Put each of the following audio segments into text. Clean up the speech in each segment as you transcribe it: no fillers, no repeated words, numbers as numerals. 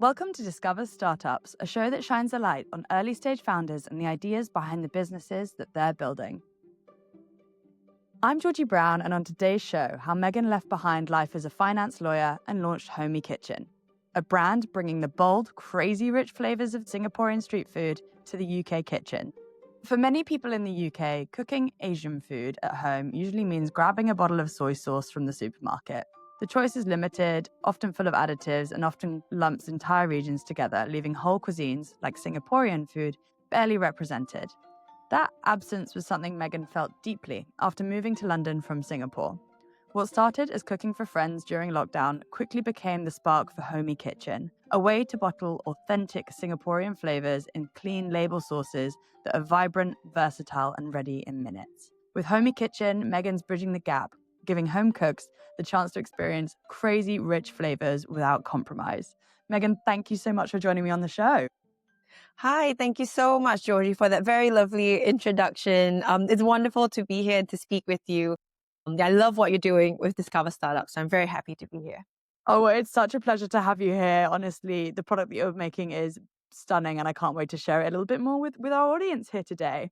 Welcome to Discover Startups, a show that shines a light on early stage founders and the ideas behind the businesses that they're building. I'm Georgie Brown, and on today's show, how Megan left behind life as a finance lawyer and launched Homi Kitchen, a brand bringing the bold, crazy rich flavors of Singaporean street food to the UK kitchen. For many people in the UK, cooking Asian food at home usually means grabbing a bottle of soy sauce from the supermarket. The choice is limited, often full of additives, and often lumps entire regions together, leaving whole cuisines, like Singaporean food, barely represented. That absence was something Megan felt deeply after moving to London from Singapore. What started as cooking for friends during lockdown quickly became the spark for Homi Kitchen, a way to bottle authentic Singaporean flavors in clean label sauces that are vibrant, versatile, and ready in minutes. With Homi Kitchen, Megan's bridging the gap, giving home cooks the chance to experience crazy rich flavors without compromise. Megan, thank you so much for joining me on the show. Hi, thank you so much, Georgie, for that very lovely introduction. It's wonderful to be here to speak with you. I love what you're doing with Discover Startups, so I'm very happy to be here. Oh, well, it's such a pleasure to have you here. Honestly, the product that you're making is stunning, and I can't wait to share it a little bit more with our audience here today.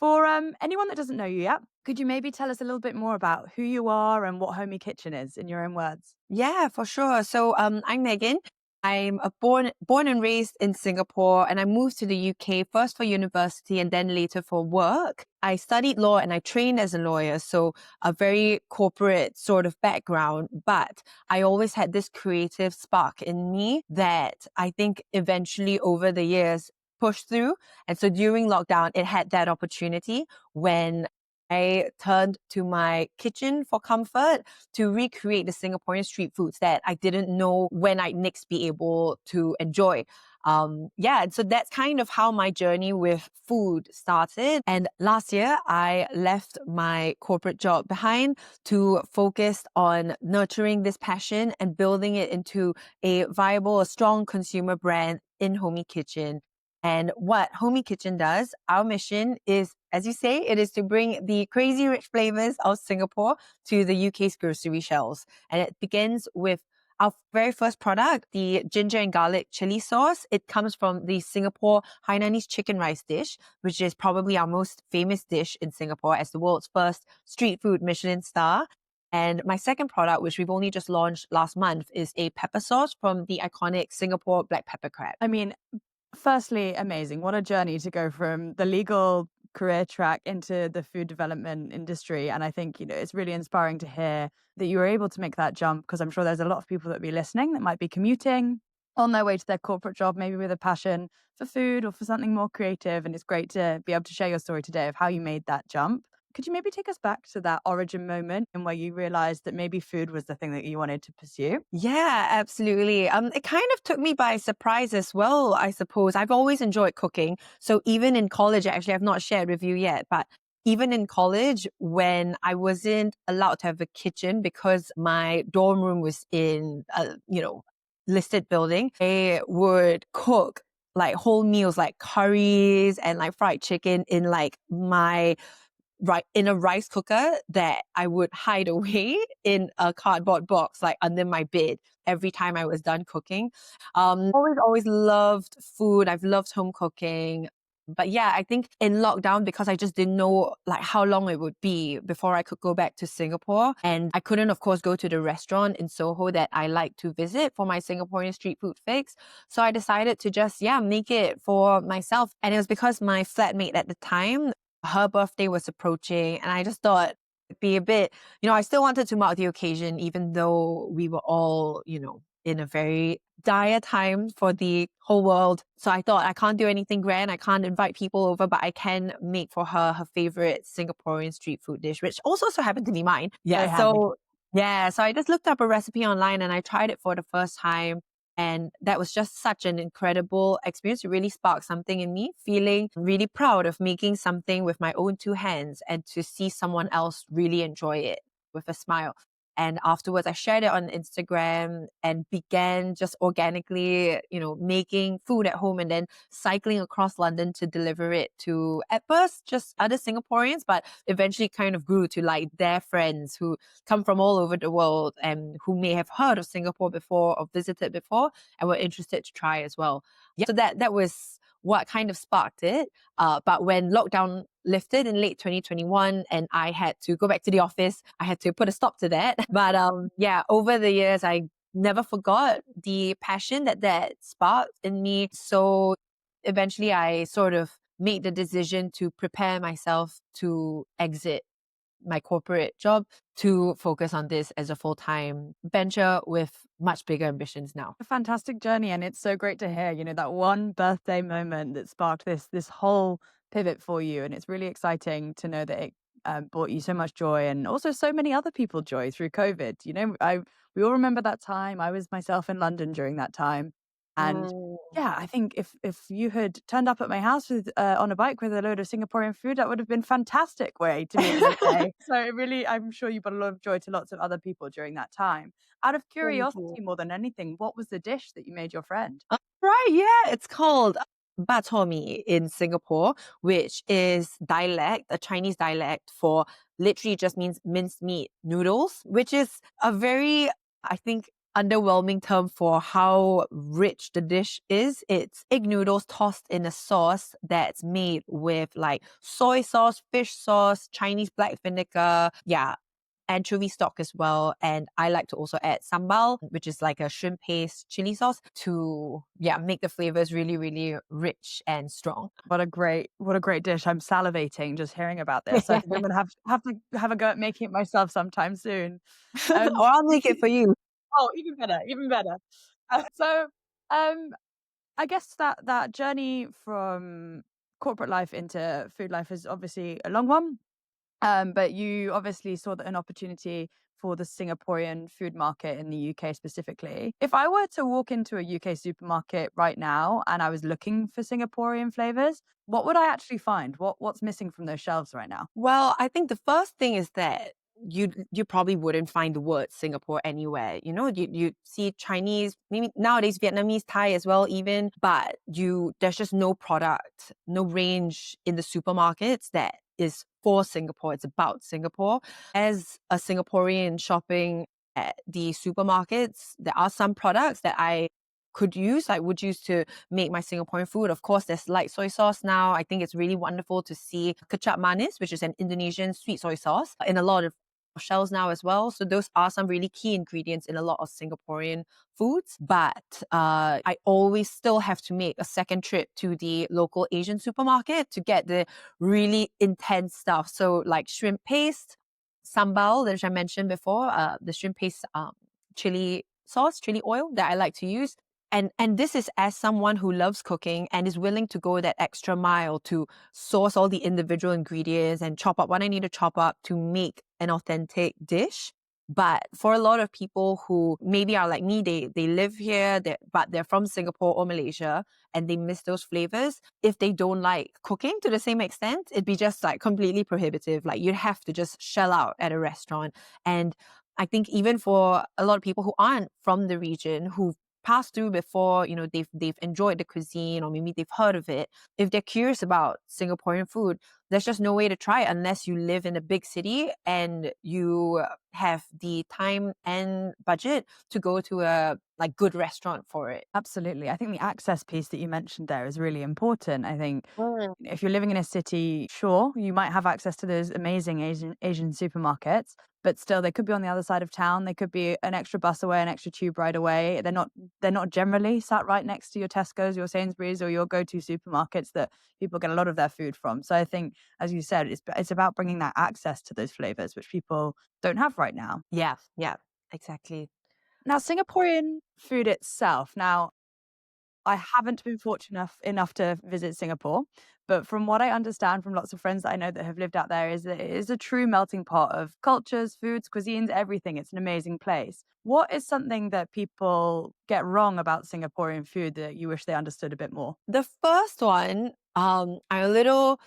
For anyone that doesn't know you yet, could you maybe tell us a little bit more about who you are and what Homi Kitchen is in your own words? Yeah, for sure. So I'm Megan. I'm born and raised in Singapore, and I moved to the UK first for university and then later for work. I studied law and I trained as a lawyer, so a very corporate sort of background. But I always had this creative spark in me that I think eventually over the years pushed through. And so during lockdown, it had that opportunity when I turned to my kitchen for comfort to recreate the Singaporean street foods that I didn't know when I'd next be able to enjoy. And so that's kind of how my journey with food started. And last year, I left my corporate job behind to focus on nurturing this passion and building it into a viable, a strong consumer brand in Homi Kitchen. And what Homi Kitchen does, our mission is, as you say, it is to bring the crazy rich flavors of Singapore to the UK's grocery shelves. And it begins with our very first product, the ginger and garlic chili sauce. It comes from the Singapore Hainanese chicken rice dish, which is probably our most famous dish in Singapore as the world's first street food Michelin star. And my second product, which we've only just launched last month, is a pepper sauce from the iconic Singapore black pepper crab. I mean, firstly, amazing. What a journey to go from the legal career track into the food development industry. And I think, it's really inspiring to hear that you were able to make that jump, because I'm sure there's a lot of people that be listening that might be commuting on their way to their corporate job, maybe with a passion for food or for something more creative. And it's great to be able to share your story today of how you made that jump. Could you maybe take us back to that origin moment and where you realized that maybe food was the thing that you wanted to pursue? Yeah, absolutely. It kind of took me by surprise as well, I suppose. I've always enjoyed cooking. So even in college, actually, I've not shared with you yet, but even in college, when I wasn't allowed to have a kitchen because my dorm room was in a, listed building, I would cook like whole meals, like curries and like fried chicken in like my in a rice cooker that I would hide away in a cardboard box, like under my bed every time I was done cooking. Always loved food. I've loved home cooking. But yeah, I think in lockdown, because I just didn't know like how long it would be before I could go back to Singapore. And I couldn't, of course, go to the restaurant in Soho that I like to visit for my Singaporean street food fix. So I decided to just, make it for myself. And it was because my flatmate at the time, her birthday was approaching, and I just thought it'd be a bit, I still wanted to mark the occasion, even though we were all, in a very dire time for the whole world. So I thought I can't do anything grand. I can't invite people over, but I can make for her favorite Singaporean street food dish, which also so happened to be mine. So I just looked up a recipe online and I tried it for the first time. And that was just such an incredible experience. It really sparked something in me, feeling really proud of making something with my own two hands and to see someone else really enjoy it with a smile. And afterwards, I shared it on Instagram and began just organically, making food at home and then cycling across London to deliver it to, at first, just other Singaporeans, but eventually kind of grew to like their friends who come from all over the world and who may have heard of Singapore before or visited before and were interested to try as well. Yeah. So that was what kind of sparked it. But when lockdown lifted in late 2021 and I had to go back to the office, I had to put a stop to that. But yeah, over the years, I never forgot the passion that sparked in me. So eventually I sort of made the decision to prepare myself to exit my corporate job to focus on this as a full-time venture with much bigger ambitions now. A fantastic journey, and it's so great to hear, that one birthday moment that sparked this whole pivot for you. And it's really exciting to know that it brought you so much joy, and also so many other people joy through COVID. We all remember that time. I was myself in London during that time, and Mm. yeah, I think if you had turned up at my house with on a bike with a load of Singaporean food, that would have been a fantastic way to meet the day. So really, I'm sure you brought a lot of joy to lots of other people during that time. Out of Thank you. curiosity, more than anything, what was the dish that you made your friend? Right, yeah, it's called bak chor mee in Singapore, which is a Chinese dialect for literally just means minced meat noodles, which is a very, I think, underwhelming term for how rich the dish is. It's egg noodles tossed in a sauce that's made with like soy sauce, fish sauce, Chinese black vinegar. Yeah, anchovy stock as well. And I like to also add sambal, which is like a shrimp paste chili sauce to, make the flavors really, really rich and strong. What a great dish. I'm salivating just hearing about this. I think I'm gonna have a go at making it myself sometime soon. Or Um, I'll make it for you. oh, even better, even better. So, um, I guess that journey from corporate life into food life is obviously a long one. But you obviously saw an opportunity for the Singaporean food market in the UK specifically. If I were to walk into a UK supermarket right now and I was looking for Singaporean flavors, what would I actually find? What's missing from those shelves right now? Well, I think the first thing is that you probably wouldn't find the word Singapore anywhere. You see Chinese, maybe nowadays Vietnamese, Thai as well, even, but there's just no product, no range in the supermarkets that is for Singapore. It's about Singapore. As a Singaporean shopping at the supermarkets, there are some products that I would use to make my Singaporean food. Of course, there's light soy sauce now. I think it's really wonderful to see kecap manis, which is an Indonesian sweet soy sauce, in a lot of shells now as well. So those are some really key ingredients in a lot of Singaporean foods. But I always still have to make a second trip to the local Asian supermarket to get the really intense stuff. So like shrimp paste, sambal, which I mentioned before, the shrimp paste chili sauce, chili oil that I like to use. And this is as someone who loves cooking and is willing to go that extra mile to source all the individual ingredients and chop up what I need to chop up to make an authentic dish. But for a lot of people who maybe are like me, they live here, but they're from Singapore or Malaysia and they miss those flavors. If they don't like cooking to the same extent, it'd be just like completely prohibitive. Like you'd have to just shell out at a restaurant. And I think even for a lot of people who aren't from the region, who've passed through before, they've enjoyed the cuisine or maybe they've heard of it. If they're curious about Singaporean food, there's just no way to try it unless you live in a big city and you have the time and budget to go to a like good restaurant for it. Absolutely. I think the access piece that you mentioned there is really important. I think Mm. if you're living in a city, sure, you might have access to those amazing Asian supermarkets, but still they could be on the other side of town. They could be an extra bus away, an extra tube ride away. They're not generally sat right next to your Tesco's, your Sainsbury's, or your go-to supermarkets that people get a lot of their food from. So I think, as you said, it's about bringing that access to those flavors, which people don't have right now. Yeah, exactly. Now, Singaporean food itself. Now, I haven't been fortunate enough to visit Singapore, but from what I understand from lots of friends that I know that have lived out there, is that it is a true melting pot of cultures, foods, cuisines, everything. It's an amazing place. What is something that people get wrong about Singaporean food that you wish they understood a bit more? The first one, I'm a little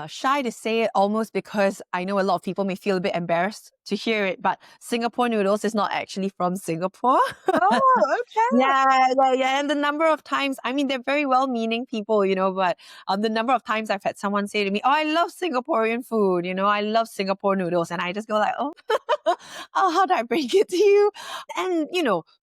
shy to say it almost because I know a lot of people may feel a bit embarrassed to hear it, but Singapore noodles is not actually from Singapore. Oh, okay. Yeah. And the number of times, I mean, they're very well-meaning people, but the number of times I've had someone say to me, "Oh, I love Singaporean food. I love Singapore noodles," and I just go like, "Oh, oh, how do I bring it to you?" And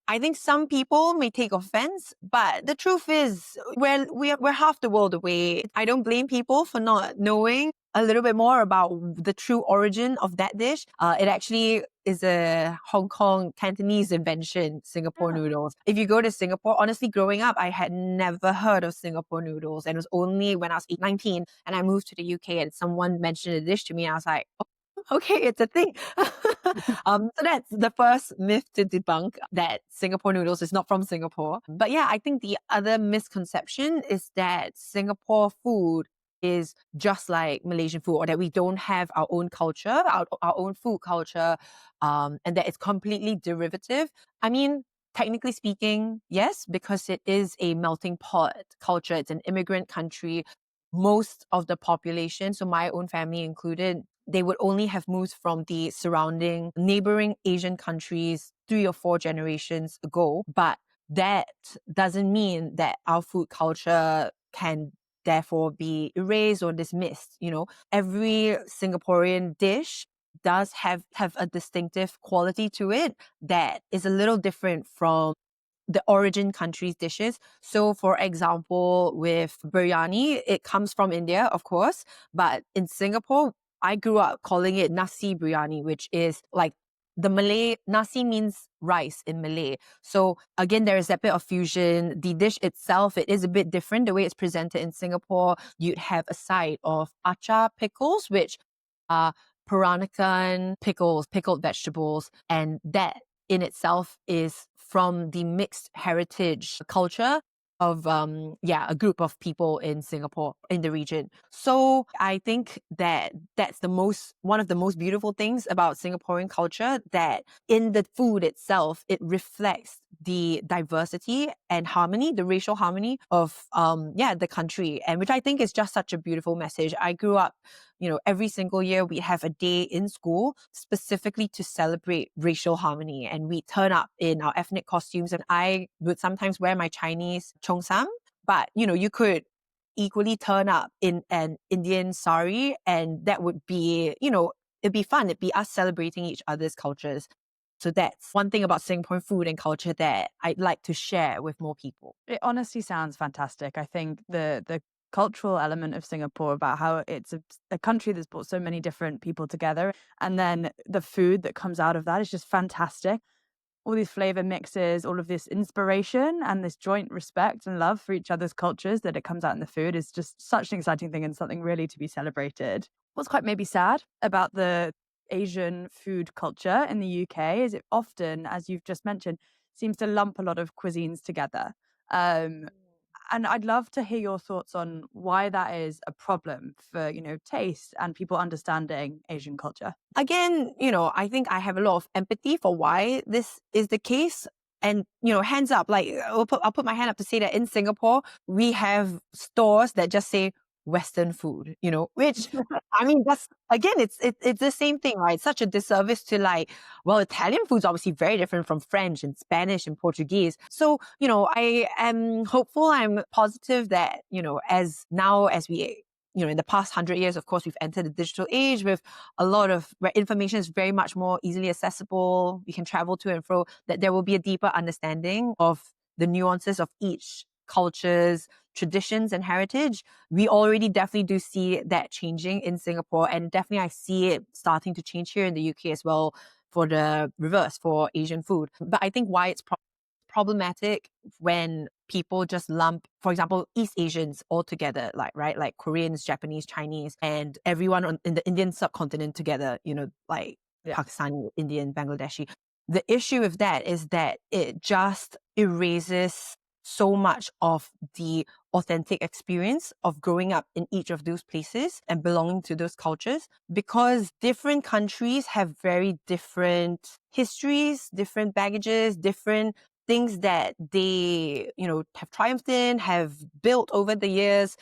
I think some people may take offense, but the truth is, we're half the world away. I don't blame people for not knowing a little bit more about the true origin of that dish. It actually is a Hong Kong Cantonese invention, Singapore Yeah. noodles. If you go to Singapore, honestly, growing up, I had never heard of Singapore noodles. And it was only when I was 19 and I moved to the UK and someone mentioned a dish to me. And I was like, oh, okay, it's a thing. So that's the first myth to debunk, that Singapore noodles is not from Singapore. But yeah, I think the other misconception is that Singapore food is just like Malaysian food, or that we don't have our own culture, our own food culture, and that it's completely derivative. I mean, technically speaking, yes, because it is a melting pot culture. It's an immigrant country. Most of the population, so my own family included, they would only have moved from the surrounding neighboring Asian countries 3 or 4 generations ago. But that doesn't mean that our food culture can therefore be erased or dismissed. Every Singaporean dish does have a distinctive quality to it that is a little different from the origin country's dishes. So, for example, with biryani, it comes from India, of course, but in Singapore, I grew up calling it nasi biryani, which is like the Malay, nasi means rice in Malay. So again, there is that bit of fusion. The dish itself, it is a bit different. The way it's presented in Singapore, you'd have a side of acar pickles, which are Peranakan pickles, pickled vegetables, and that in itself is from the mixed heritage culture of a group of people in Singapore, in the region. So I think that that's one of the most beautiful things about Singaporean culture, that in the food itself it reflects the diversity and harmony, the racial harmony of the country, and which I think is just such a beautiful message. I grew up, every single year we have a day in school specifically to celebrate racial harmony, and we turn up in our ethnic costumes, and I would sometimes wear my Chinese cheongsam, but you could equally turn up in an Indian sari, and that would be, it'd be fun. It'd be us celebrating each other's cultures. So that's one thing about Singaporean food and culture that I'd like to share with more people. It honestly sounds fantastic. I think the cultural element of Singapore, about how it's a country that's brought so many different people together, and then the food that comes out of that is just fantastic. All these flavor mixes, all of this inspiration and this joint respect and love for each other's cultures that it comes out in the food is just such an exciting thing and something really to be celebrated. What's quite maybe sad about the Asian food culture in the UK is it often, as you've just mentioned, seems to lump a lot of cuisines together. Um, and I'd love to hear your thoughts on why that is a problem for, taste and people understanding Asian culture. Again, I think I have a lot of empathy for why this is the case. And, hands up, like I'll put my hand up to say that in Singapore, we have stores that just say Western food, which I mean, that's again, it's the same thing, right? It's such a disservice to Italian food's obviously very different from French and Spanish and Portuguese. So, I am hopeful, I'm positive that, as we in the past 100 years, of course, we've entered the digital age with a lot of where information is very much more easily accessible. We can travel to and fro, that there will be a deeper understanding of the nuances of each culture's traditions and heritage. We already definitely do see that changing in Singapore, and definitely I see it starting to change here in the UK as well, for the reverse for Asian food. But I think why it's problematic when people just lump, for example, East Asians all together, like Koreans, Japanese, Chinese, and everyone in the Indian subcontinent together, Pakistani, Indian, Bangladeshi. The issue with that is that it just erases so much of the authentic experience of growing up in each of those places and belonging to those cultures, because different countries have very different histories, different baggages, different things that they, have triumphed in, have built over the years.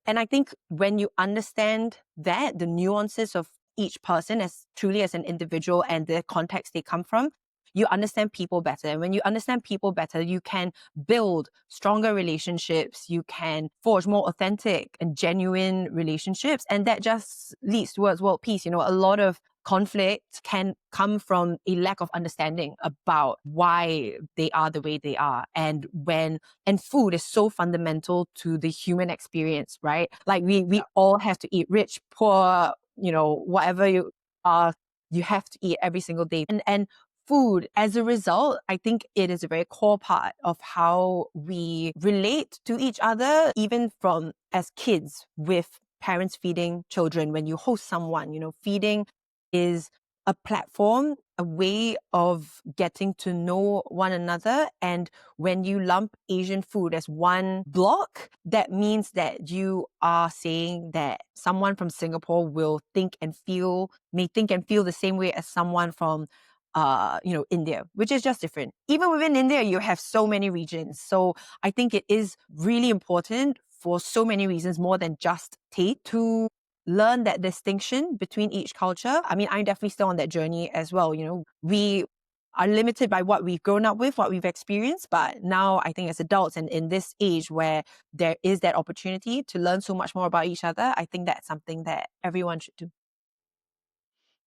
And I think when you understand that, the nuances of each person as truly as an individual and the context they come from, you understand people better. And when you understand people better, you can build stronger relationships. You can forge more authentic and genuine relationships. And that just leads towards world peace. You know, a lot of conflict can come from a lack of understanding about why they are the way they are. And food is so fundamental to the human experience, right? Like we all have to eat, rich, poor, you know, whatever you are, you have to eat every single day. And food, as a result, I think it is a very core part of how we relate to each other, even from as kids with parents feeding children. When you host someone, you know, feeding is a platform, a way of getting to know one another. And when you lump Asian food as one block, that means that you are saying that someone from Singapore may think and feel the same way as someone from India, which is just different. Even within India, you have so many regions. So I think it is really important for so many reasons, more than just taste, to learn that distinction between each culture. I mean, I'm definitely still on that journey as well. You know, we are limited by what we've grown up with, what we've experienced. But now I think as adults and in this age where there is that opportunity to learn so much more about each other, I think that's something that everyone should do.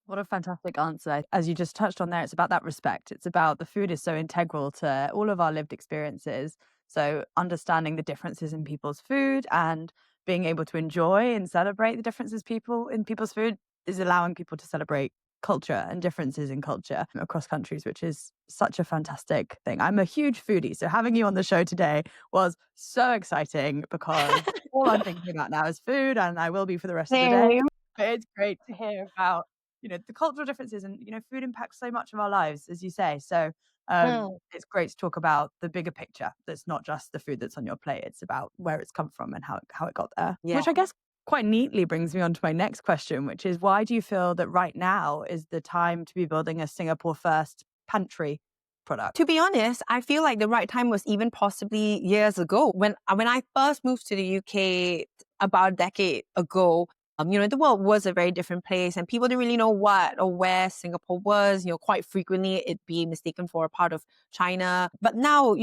What a fantastic answer. As you just touched on there, it's about that respect. It's about the food is so integral to all of our lived experiences. So understanding the differences in people's food and being able to enjoy and celebrate the differences in people's food is allowing people to celebrate culture and differences in culture across countries, which is such a fantastic thing. I'm a huge foodie, so having you on the show today was so exciting because all I'm thinking about now is food, and I will be for the rest of the day. Same. But it's great to hear about the cultural differences, and food impacts so much of our lives, as you say. So it's great to talk about the bigger picture. That's not just the food that's on your plate. It's about where it's come from and how it got there. Yeah. Which I guess quite neatly brings me on to my next question, which is, why do you feel that right now is the time to be building a Singapore first pantry product? To be honest, I feel like the right time was even possibly years ago. When I first moved to the UK about a decade ago, the world was a very different place and people didn't really know what or where Singapore was. Quite frequently it'd be mistaken for a part of China. But now,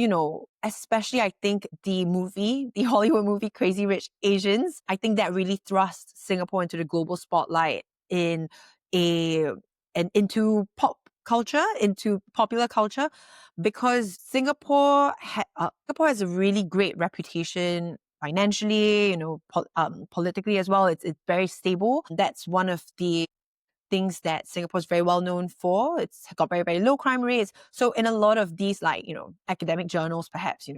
especially I think the Hollywood movie Crazy Rich Asians, I think that really thrust Singapore into the global spotlight into pop culture, into popular culture, because Singapore has a really great reputation financially, politically as well. It's very stable. That's one of the things that Singapore is very well known for. It's got very, very low crime rates. So in a lot of these, academic journals, perhaps,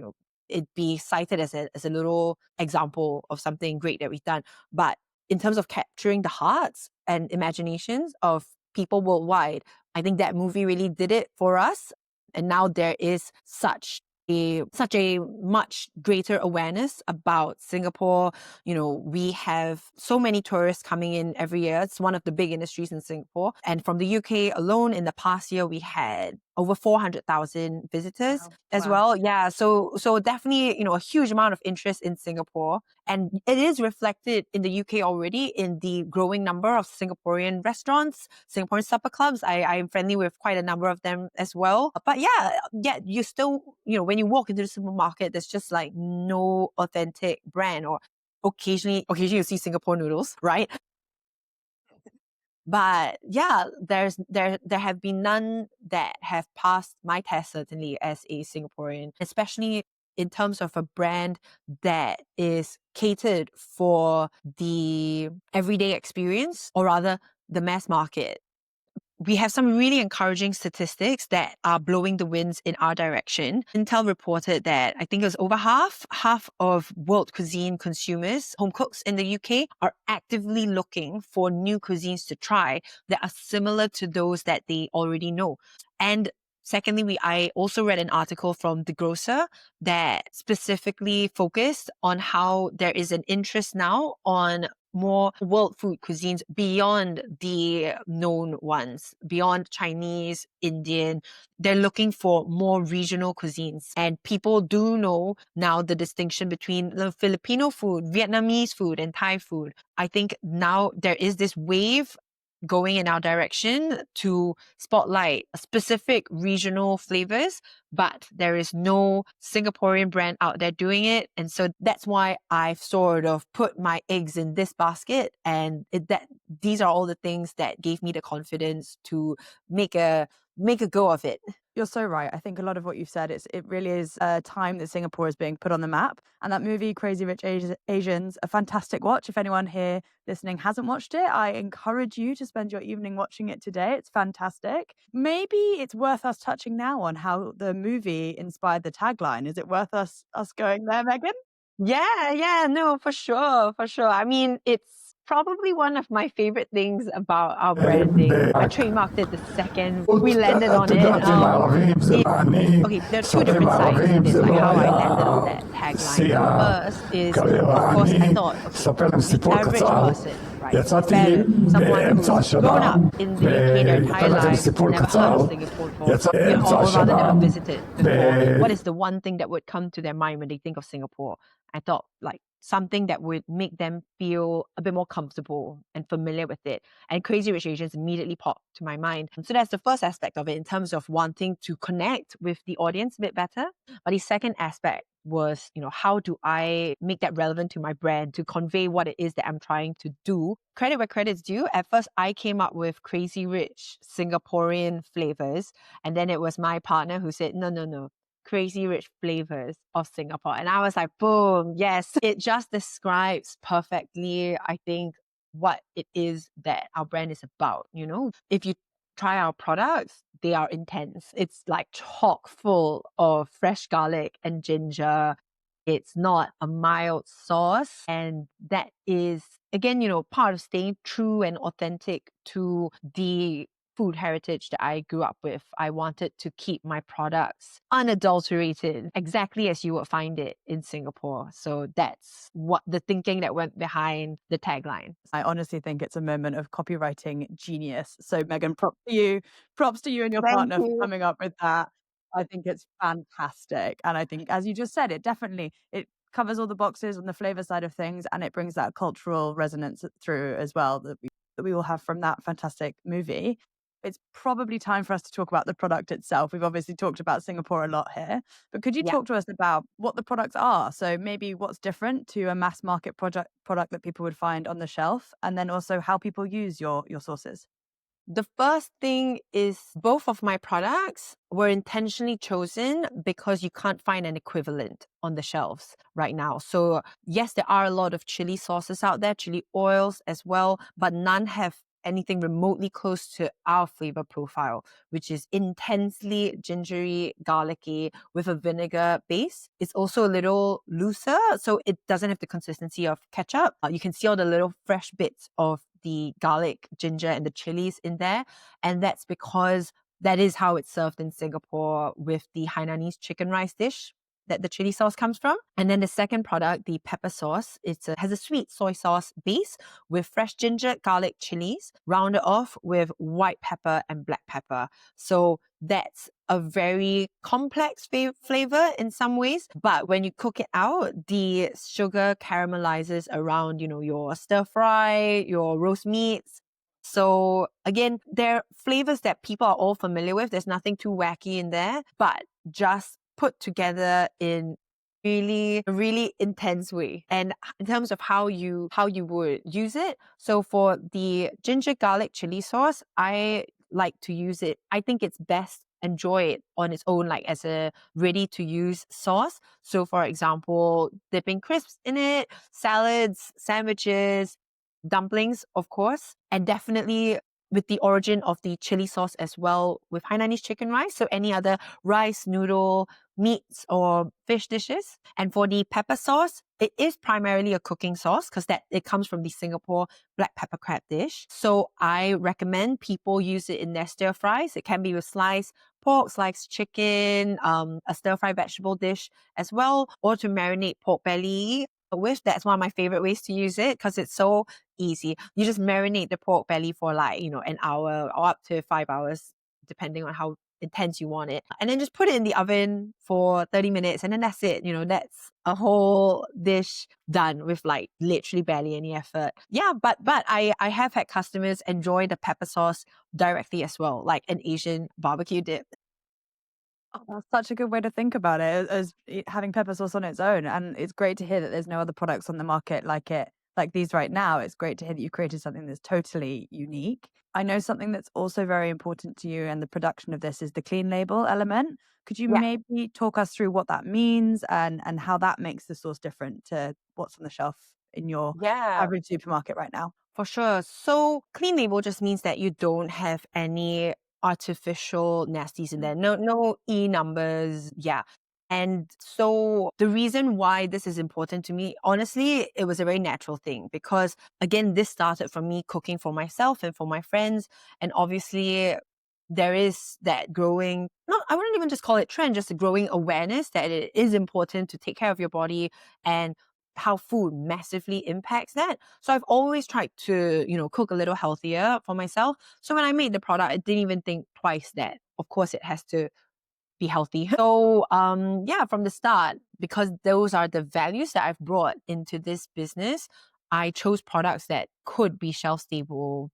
it'd be cited as a little example of something great that we've done. But in terms of capturing the hearts and imaginations of people worldwide, I think that movie really did it for us. And now there is such a much greater awareness about Singapore. We have so many tourists coming in every year. It's one of the big industries in Singapore. And from the UK alone, in the past year, we had over 400,000 visitors as well. Yeah. So definitely, a huge amount of interest in Singapore. And it is reflected in the UK already in the growing number of Singaporean restaurants, Singaporean supper clubs. I am friendly with quite a number of them as well. But yeah, you still, when you walk into the supermarket, there's just like no authentic brand, or occasionally you see Singapore noodles, right? But yeah, there have been none that have passed my test, certainly as a Singaporean, especially in terms of a brand that is catered for the everyday experience, or rather the mass market. We have some really encouraging statistics that are blowing the winds in our direction. Intel reported that I think it was over half of world cuisine consumers, home cooks in the UK, are actively looking for new cuisines to try that are similar to those that they already know. And secondly, I also read an article from The Grocer that specifically focused on how there is an interest now on more world food cuisines beyond the known ones, beyond Chinese, Indian. They're looking for more regional cuisines. And people do know now the distinction between the Filipino food, Vietnamese food, and Thai food. I think now there is this wave going in our direction to spotlight specific regional flavors, but there is no Singaporean brand out there doing it. And so that's why I've sort of put my eggs in this basket, and these are all the things that gave me the confidence to make a go of it. You're so right. I think a lot of what you've said, it really is a time that Singapore is being put on the map. And that movie, Crazy Rich Asians, a fantastic watch. If anyone here listening hasn't watched it, I encourage you to spend your evening watching it today. It's fantastic. Maybe it's worth us touching now on how the movie inspired the tagline. Is it worth us going there, Megan? Yeah, no, for sure, for sure. I mean, it's probably one of my favorite things about our branding. I trademarked it the second we landed on it. Okay, there are two different sides to this, like how I landed on that tagline. First is, of course, I thought, the average person, right? Someone who's grown up in the UK their entire life, never heard of Singapore before, or rather never visited before. What is the one thing that would come to their mind when they think of Singapore? I thought like something that would make them feel a bit more comfortable and familiar with it. And Crazy Rich Asians immediately popped to my mind. So that's the first aspect of it in terms of wanting to connect with the audience a bit better. But the second aspect was, how do I make that relevant to my brand to convey what it is that I'm trying to do? Credit where credit's due. At first, I came up with Crazy Rich Singaporean flavors. And then it was my partner who said, no. Crazy Rich Flavours of Singapore. And I was like, boom, yes. It just describes perfectly, I think, what it is that our brand is about. If you try our products, they are intense. It's like chock full of fresh garlic and ginger. It's not a mild sauce. And that is, again, part of staying true and authentic to the food heritage that I grew up with. I wanted to keep my products unadulterated, exactly as you would find it in Singapore. So that's what the thinking that went behind the tagline. I honestly think it's a moment of copywriting genius. So Megan, props to you and your partner for coming up with that. I think it's fantastic. And I think, as you just said, it covers all the boxes on the flavor side of things, and it brings that cultural resonance through as well that we will have from that fantastic movie. It's probably time for us to talk about the product itself. We've obviously talked about Singapore a lot here, but could you talk to us about what the products are? So maybe what's different to a mass market product that people would find on the shelf, and then also how people use your sauces. The first thing is both of my products were intentionally chosen because you can't find an equivalent on the shelves right now. So yes, there are a lot of chili sauces out there, chili oils as well, but none have anything remotely close to our flavor profile, which is intensely gingery, garlicky with a vinegar base. It's also a little looser, so it doesn't have the consistency of ketchup. You can see all the little fresh bits of the garlic, ginger, and the chilies in there. And that's because that is how it's served in Singapore with the Hainanese chicken rice dish that the chili sauce comes from. And then the second product, the pepper sauce, has a sweet soy sauce base with fresh ginger, garlic, chilies, rounded off with white pepper and black pepper. So that's a very complex flavor in some ways, but when you cook it out, the sugar caramelizes around, your stir fry, your roast meats. So again, they're flavors that people are all familiar with. There's nothing too wacky in there, but just put together in really, really intense way. And in terms of how you would use it, so for the ginger garlic chili sauce, I like to use it. I think it's best enjoy it on its own, like as a ready to use sauce. So for example, dipping crisps in it, salads, sandwiches, dumplings, of course, and definitely with the origin of the chili sauce as well with Hainanese chicken rice. So any other rice, noodle, meats or fish dishes. And for the pepper sauce, it is primarily a cooking sauce because it comes from the Singapore black pepper crab dish. So I recommend people use it in their stir fries. It can be with sliced pork, sliced chicken, a stir fry vegetable dish as well, or to marinate pork belly with. That's one of my favorite ways to use it because it's so easy. You just marinate the pork belly for an hour or up to 5 hours, depending on how intense you want it. And then just put it in the oven for 30 minutes and then that's it. That's a whole dish done with like literally barely any effort. Yeah, but I have had customers enjoy the pepper sauce directly as well, like an Asian barbecue dip. Oh, that's such a good way to think about it as having pepper sauce on its own. And it's great to hear that there's no other products on the market like these right now. It's great to hear that you created something that's totally unique. I know something that's also very important to you and the production of this is the clean label element. Could you Yeah. maybe talk us through what that means and how that makes the sauce different to what's on the shelf in your Yeah. average supermarket right now? For sure. So clean label just means that you don't have any artificial nasties in there. No E numbers. Yeah. And so the reason why this is important to me, honestly, it was a very natural thing because again, this started from me cooking for myself and for my friends. And obviously there is that growing, not, I wouldn't even just call it trend, just a growing awareness that it is important to take care of your body and how food massively impacts that. So I've always tried to, cook a little healthier for myself. So when I made the product, I didn't even think twice that, of course, it has to be healthy. So, yeah, from the start, because those are the values that I've brought into this business, I chose products that could be shelf stable,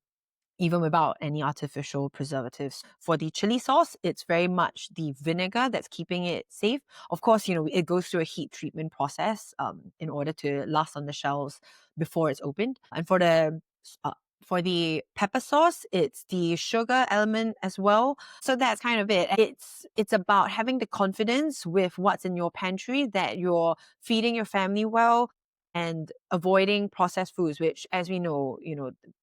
even without any artificial preservatives. For the chili sauce, it's very much the vinegar that's keeping it safe. Of course, it goes through a heat treatment process in order to last on the shelves before it's opened. And uh, for the pepper sauce, it's the sugar element as well. So that's kind of it. It's about having the confidence with what's in your pantry that you're feeding your family well and avoiding processed foods, which, as we know,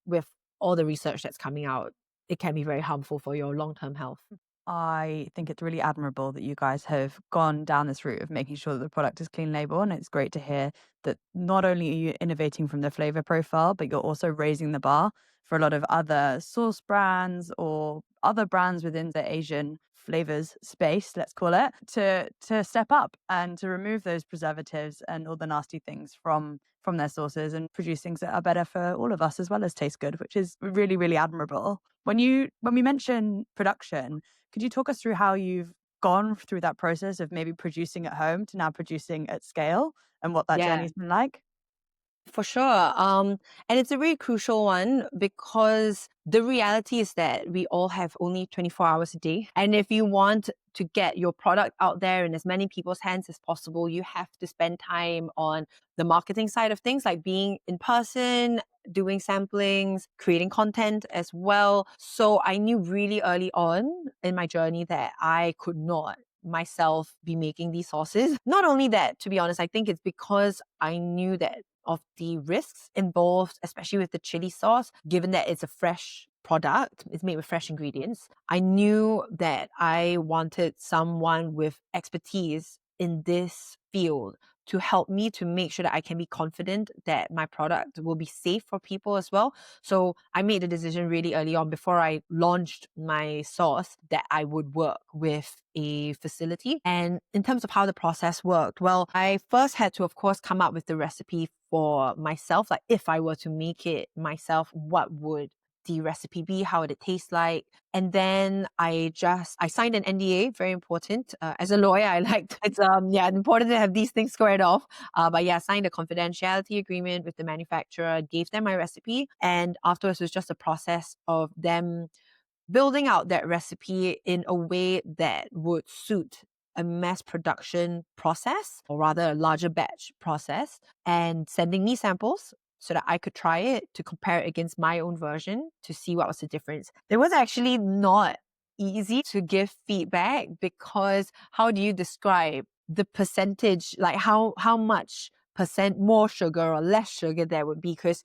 with all the research that's coming out, it can be very harmful for your long-term health. I think it's really admirable that you guys have gone down this route of making sure that the product is clean label. And it's great to hear that not only are you innovating from the flavor profile, but you're also raising the bar for a lot of other sauce brands or other brands within the Asian flavors space, let's call it, to step up and to remove those preservatives and all the nasty things from their sauces and produce things that are better for all of us as well as taste good, which is really, really admirable. When we mention production, could you talk us through how you've gone through that process of maybe producing at home to now producing at scale and what that Yeah. journey's been like? For sure. And it's a really crucial one because the reality is that we all have only 24 hours a day. And if you want to get your product out there in as many people's hands as possible, you have to spend time on the marketing side of things, like being in person, doing samplings, creating content as well. So I knew really early on in my journey that I could not myself be making these sauces. Not only that, to be honest, I think it's because I knew that of the risks involved, especially with the chili sauce, given that it's a fresh product, it's made with fresh ingredients. I knew that I wanted someone with expertise in this field to help me to make sure that I can be confident that my product will be safe for people as well. So I made the decision really early on before I launched my sauce that I would work with a facility. And in terms of how the process worked, well, I first had to, of course, come up with the recipe for myself. Like if I were to make it myself, what would the recipe be? How would it taste like? And then I signed an NDA, very important. As a lawyer, I liked it's important to have these things squared off. But yeah, signed a confidentiality agreement with the manufacturer, gave them my recipe, and afterwards it was just a process of them building out that recipe in a way that would suit a mass production process, or rather a larger batch process, and sending me samples so that I could try it to compare it against my own version to see what was the difference. It was actually not easy to give feedback because how do you describe the percentage, like how much percent more sugar or less sugar there would be? Because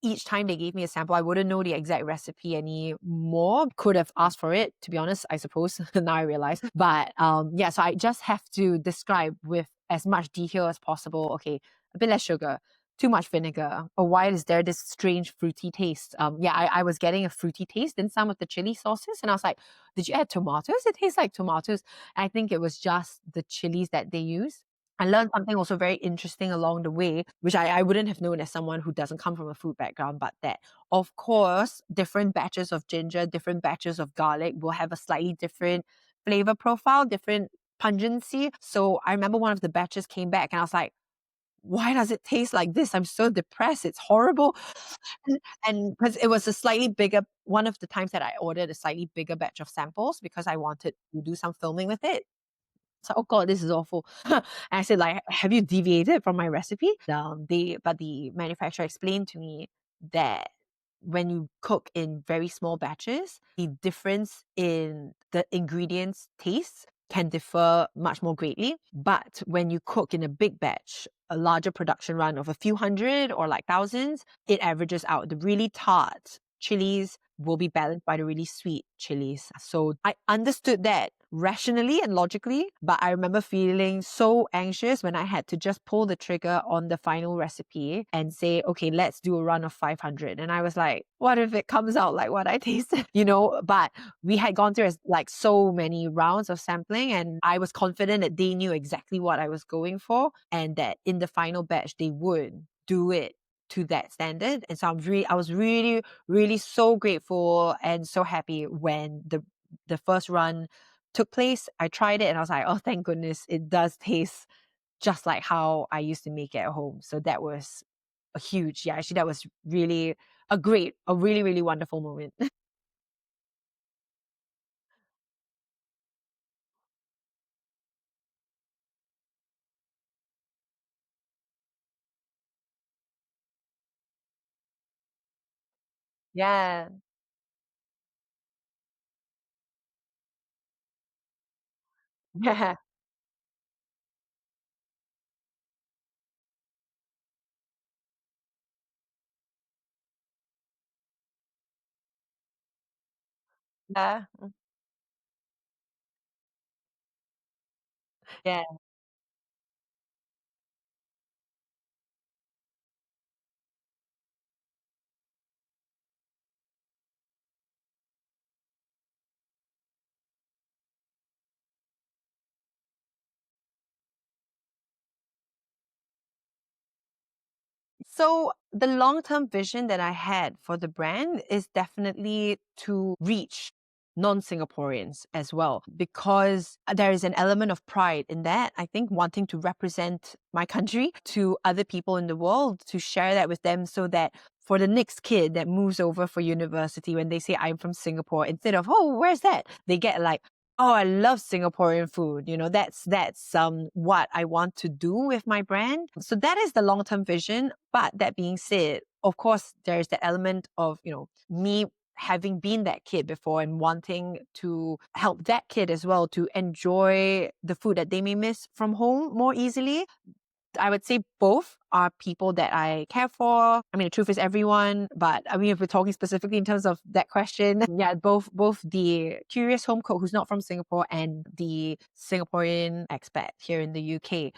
each time they gave me a sample, I wouldn't know the exact recipe anymore. Could have asked for it, to be honest, I suppose. Now I realize. But yeah, so I just have to describe with as much detail as possible. Okay, a bit less sugar, too much vinegar, or why is there this strange fruity taste? I was getting a fruity taste in some of the chili sauces, and I was like, did you add tomatoes? It tastes like tomatoes. And I think it was just the chilies that they use. I learned something also very interesting along the way, which I wouldn't have known as someone who doesn't come from a food background, but that, of course, different batches of ginger, different batches of garlic will have a slightly different flavor profile, different pungency. So I remember one of the batches came back and I was like, why does it taste like this? I'm so depressed. It's horrible. And because it was a slightly bigger, one of the times that I ordered a slightly bigger batch of samples because I wanted to do some filming with it. So, oh God, this is awful. And I said, like, have you deviated from my recipe? But the manufacturer explained to me that when you cook in very small batches, the difference in the ingredients taste can differ much more greatly. But when you cook in a big batch, a larger production run of a few hundred or like thousands, it averages out. The really tart chilies will be balanced by the really sweet chilies. So I understood that rationally and logically, but I remember feeling so anxious when I had to just pull the trigger on the final recipe and say, okay, let's do a run of 500. And I was like, what if it comes out like what I tasted? But we had gone through like so many rounds of sampling, and I was confident that they knew exactly what I was going for and that in the final batch they would do it to that standard. And so I was really, really so grateful and so happy when the first run took place. I tried it and I was like, oh, thank goodness, it does taste just like how I used to make it at home. So that was a huge, yeah, actually, that was really a really, really wonderful moment. Yeah. Yeah. Yeah. Yeah. So the long-term vision that I had for the brand is definitely to reach non-Singaporeans as well, because there is an element of pride in that. I think wanting to represent my country to other people in the world, to share that with them so that for the next kid that moves over for university, when they say I'm from Singapore, instead of, oh, where's that? They get like, oh, I love Singaporean food. That's what I want to do with my brand. So that is the long-term vision. But that being said, of course, there's the element of, me having been that kid before and wanting to help that kid as well to enjoy the food that they may miss from home more easily. I would say both are people that I care for. I mean, the truth is everyone, but I mean, if we're talking specifically in terms of that question, yeah, both the curious home cook who's not from Singapore and the Singaporean expat here in the UK.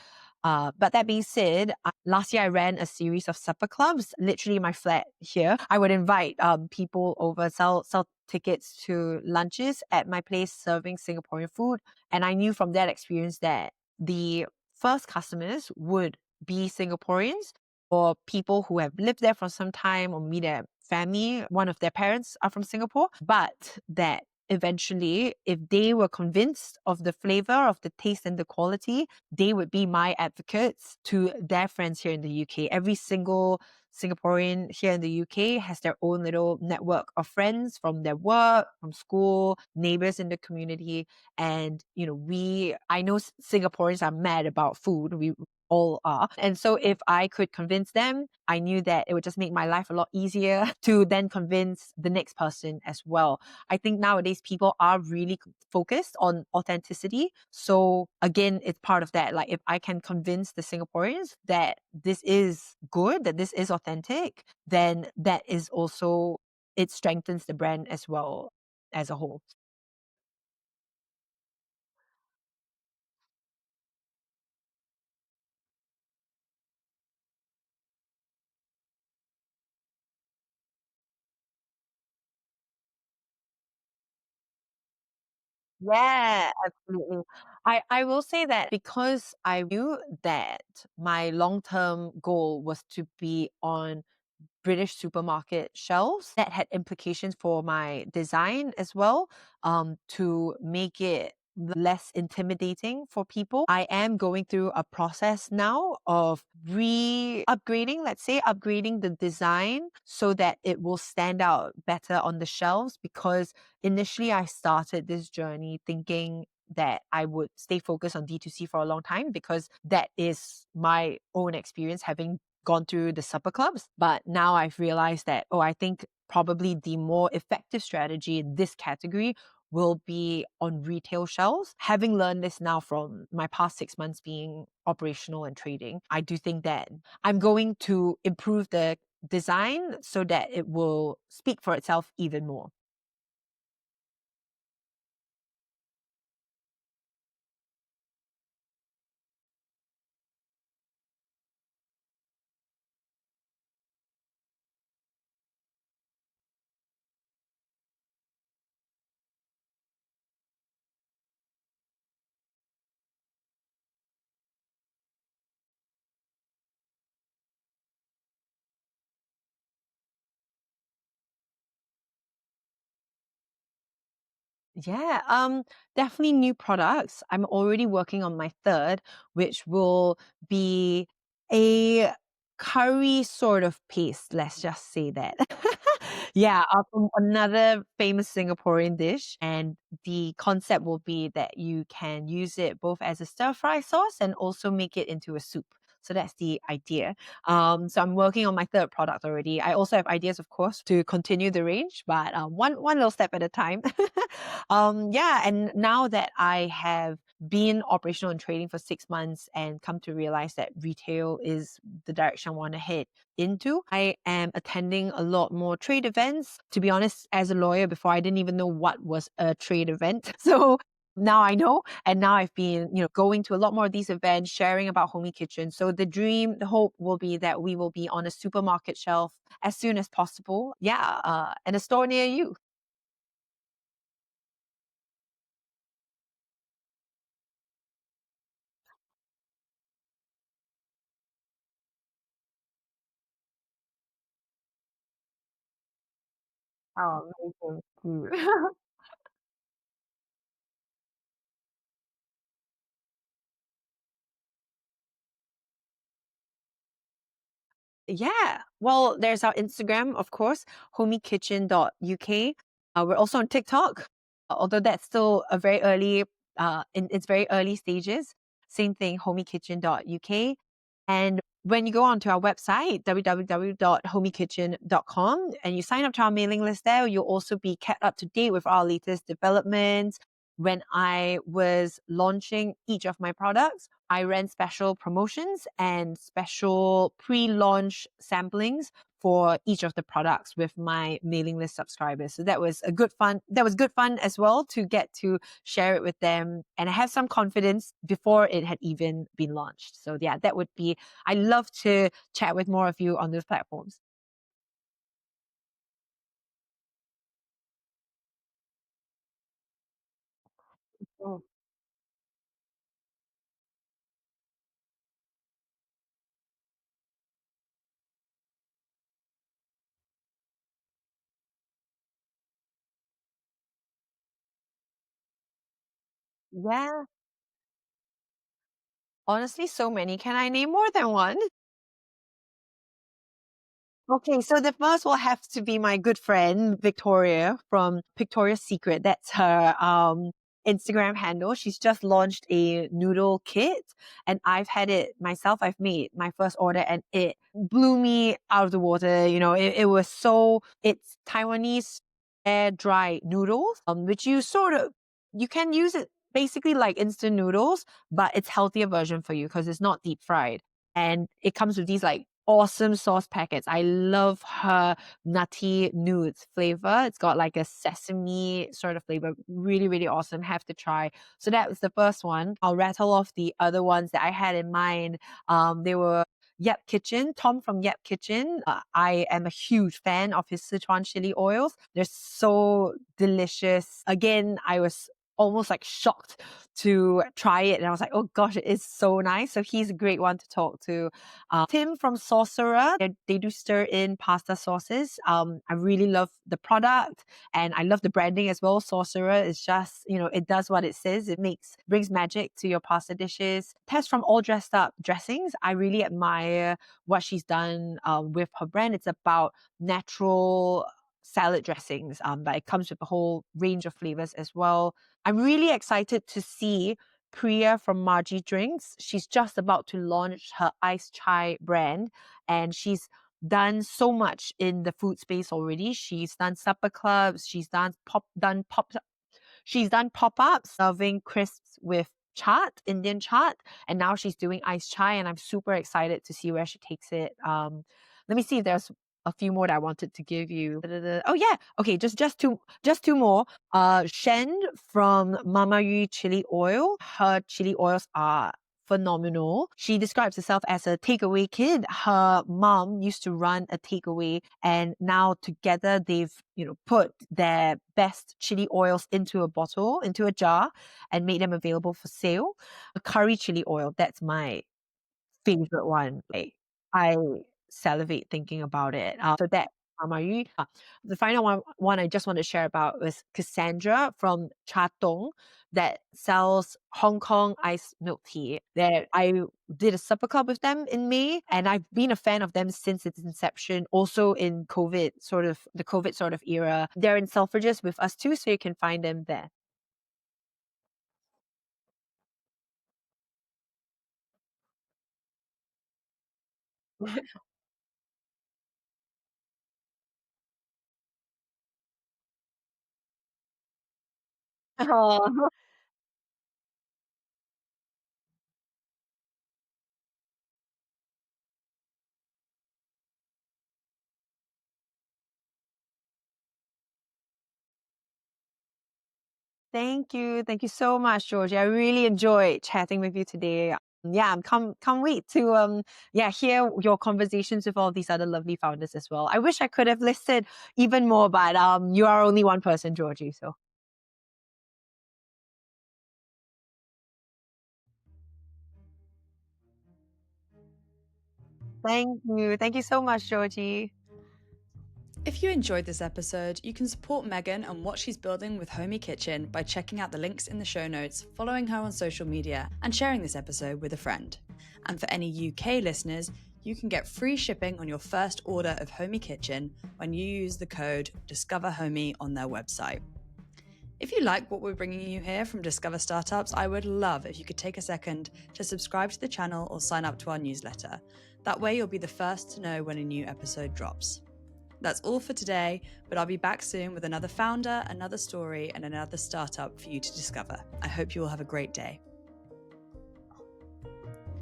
But that being said, last year I ran a series of supper clubs, literally in my flat here. I would invite people over, sell tickets to lunches at my place serving Singaporean food. And I knew from that experience that the first customers would be Singaporeans or people who have lived there for some time or meet their family. One of their parents are from Singapore, but that eventually, if they were convinced of the flavor, of the taste and the quality, they would be my advocates to their friends here in the UK. Every single Singaporean here in the UK has their own little network of friends from their work, from school, neighbors in the community. And, I know Singaporeans are mad about food. We all are. And so if I could convince them, I knew that it would just make my life a lot easier to then convince the next person as well. I think nowadays people are really focused on authenticity. So again, it's part of that. Like if I can convince the Singaporeans that this is good, that this is authentic, then that is also, it strengthens the brand as well as a whole. Yeah, absolutely. I will say that because I knew that my long-term goal was to be on British supermarket shelves, that had implications for my design as well, to make it less intimidating for people. I am going through a process now of upgrading, let's say, upgrading the design so that it will stand out better on the shelves, because initially I started this journey thinking that I would stay focused on D2C for a long time, because that is my own experience having gone through the supper clubs. But now I've realized that, oh, I think probably the more effective strategy in this category will be on retail shelves. Having learned this now from my past 6 months being operational and trading, I do think that I'm going to improve the design so that it will speak for itself even more. Yeah, definitely new products. I'm already working on my third, which will be a curry sort of paste. Let's just say that. Yeah, from another famous Singaporean dish. And the concept will be that you can use it both as a stir fry sauce and also make it into a soup. So that's the idea. So I'm working on my third product already. I also have ideas, of course, to continue the range, but one little step at a time. Yeah, and now that I have been operational and trading for 6 months and come to realize that retail is the direction I want to head into, I am attending a lot more trade events. To be honest, as a lawyer, before I didn't even know what was a trade event. So now I know, and now I've been, going to a lot more of these events, sharing about Homey Kitchen. So the dream, the hope will be that we will be on a supermarket shelf as soon as possible. Yeah, and a store near you. Oh, amazing. Cute. Yeah. Well, there's our Instagram, of course, homekitchen.uk. We're also on TikTok, although that's still a very early, in its very early stages. Same thing, homekitchen.uk. And when you go onto our website, www.homekitchen.com, and you sign up to our mailing list there, you'll also be kept up to date with our latest developments. When I was launching each of my products, I ran special promotions and special pre-launch samplings for each of the products with my mailing list subscribers. So that was a good fun. That was good fun as well to get to share it with them and have some confidence before it had even been launched. So yeah, that would be, I love to chat with more of you on those platforms. Oh, yeah, honestly, so many. Can I name more than one? Okay, so the first will have to be my good friend Victoria from Victoria's Secret. That's her Instagram handle. She's just launched a noodle kit, and I've had it myself. I've made my first order and it blew me out of the water. It was it's Taiwanese air dry noodles, which you can use it basically like instant noodles, but it's healthier version for you because it's not deep fried. And it comes with these like awesome sauce packets. I love her nutty nudes flavor. It's got like a sesame sort of flavor. Really, really awesome. Have to try. So that was the first one. I'll rattle off the other ones that I had in mind. They were Yep Kitchen, Tom from Yep Kitchen. I am a huge fan of his Sichuan chili oils. They're so delicious. Again, I was almost like shocked to try it. And I was like, oh gosh, it is so nice. So he's a great one to talk to. Tim from Sorcerer, they do stir in pasta sauces. I really love the product and I love the branding as well. Sorcerer is just, it does what it says. It brings magic to your pasta dishes. Tess from All Dressed Up Dressings, I really admire what she's done with her brand. It's about natural salad dressings, but it comes with a whole range of flavors as well. I'm really excited to see Priya from Margie Drinks. She's just about to launch her iced chai brand, and she's done so much in the food space already. She's done supper clubs, she's done pop-ups serving crisps with Indian chaat, and now she's doing iced chai, and I'm super excited to see where she takes it. Let me see if there's a few more that I wanted to give you. Oh yeah, okay, just two more. Shen from Mama Yu Chili Oil. Her chili oils are phenomenal. She describes herself as a takeaway kid. Her mom used to run a takeaway, and now together they've put their best chili oils into a bottle, into a jar, and made them available for sale. A curry chili oil, that's my favorite one. Like, I salivate thinking about it. So that Mama the final one I just want to share about was Cassandra from Cha Tong that sells Hong Kong iced milk tea. That I did a supper club with them in May, and I've been a fan of them since its inception. Also in the COVID sort of era. They're in Selfridges with us too, so you can find them there. Oh. Thank you. Thank you so much, Georgie. I really enjoyed chatting with you today. Yeah, can't wait to hear your conversations with all these other lovely founders as well. I wish I could have listed even more, but you are only one person, Georgie. So thank you. Thank you so much, Georgie. If you enjoyed this episode, you can support Megan and what she's building with Homi Kitchen by checking out the links in the show notes, following her on social media, and sharing this episode with a friend. And for any UK listeners, you can get free shipping on your first order of Homi Kitchen when you use the code DiscoverHomi on their website. If you like what we're bringing you here from Discover Startups, I would love if you could take a second to subscribe to the channel or sign up to our newsletter. That way you'll be the first to know when a new episode drops. That's all for today, but I'll be back soon with another founder, another story, and another startup for you to discover. I hope you all have a great day.